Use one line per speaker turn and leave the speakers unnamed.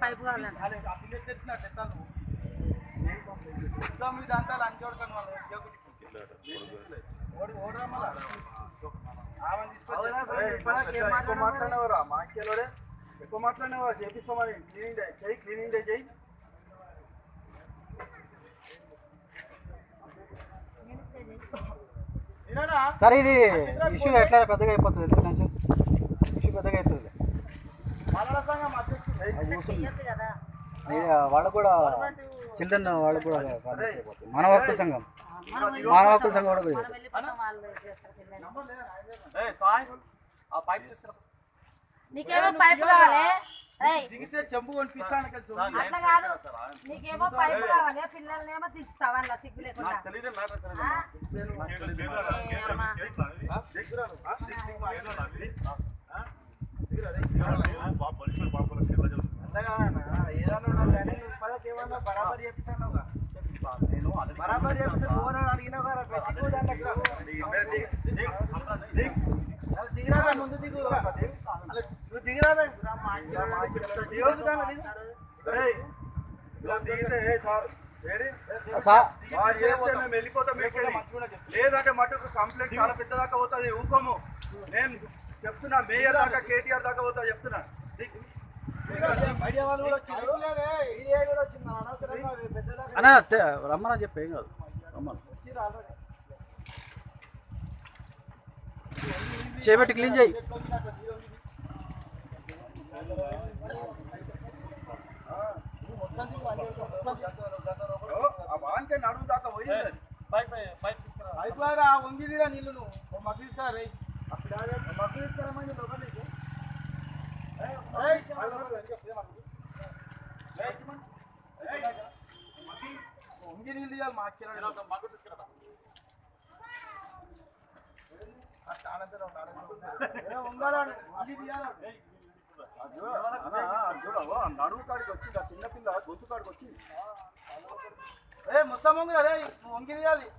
pipe కావాలండి
ఎక్కువ మాట్లాడినవరా చేపిస్తామని cleaning day చెయ్యి
సరే ఇది ఇష్యూ ఎట్లా పెద్దగా అయిపోతుంది టెన్షన్ ఇష్యూ పెద్దగా అవుతుంది వాళ్ళు కూడా చిల్డ్రన్ వాళ్ళు కూడా మానవ హక్కుల సంఘం కూడా
నీకేమో పైపు కావాలి
చెంబు కొనిపిస్తాను
అట్లా కాదు నీకేమో పైపు కావాలి పిల్లల్నేమో తీస్తావా అలా సిగ్గు లేకుండా
బరాబర్ చేపిస్తాను బరాబర్ చేపిస్తే అడిగినా దిగిరా ముందు దిగు నువ్వు దిగిరా వెళ్ళిపోతాం లేదంటే మటుకు కంప్లైంట్ చాలా పెద్దదాకా పోతుంది ఊకోము నేను చెప్తున్నా మేయర్ దాకా కేటీఆర్ దాకా పోతా చెప్తున్నా
అన్నా రమ్మని చెప్పి ఏం కాదు రమ్మని చేపెట్టి క్లీన్ చేయి
వాంటే నడుము దాకా పోయింది పైప్ లాగా వంగిదిరా నీళ్ళు నువ్వు మగ్గు తీసుకురా రే మగ్గు తీసుకురామని వంగి నీళ్ళు తీయాలి మాకు మగ్గు తీసుకురా నడువు కాడికి వచ్చింది ఆ చిన్నపిల్ల గొంతు కాడికి వచ్చింది మొత్తం వంగి అదే వంగి తీయాలి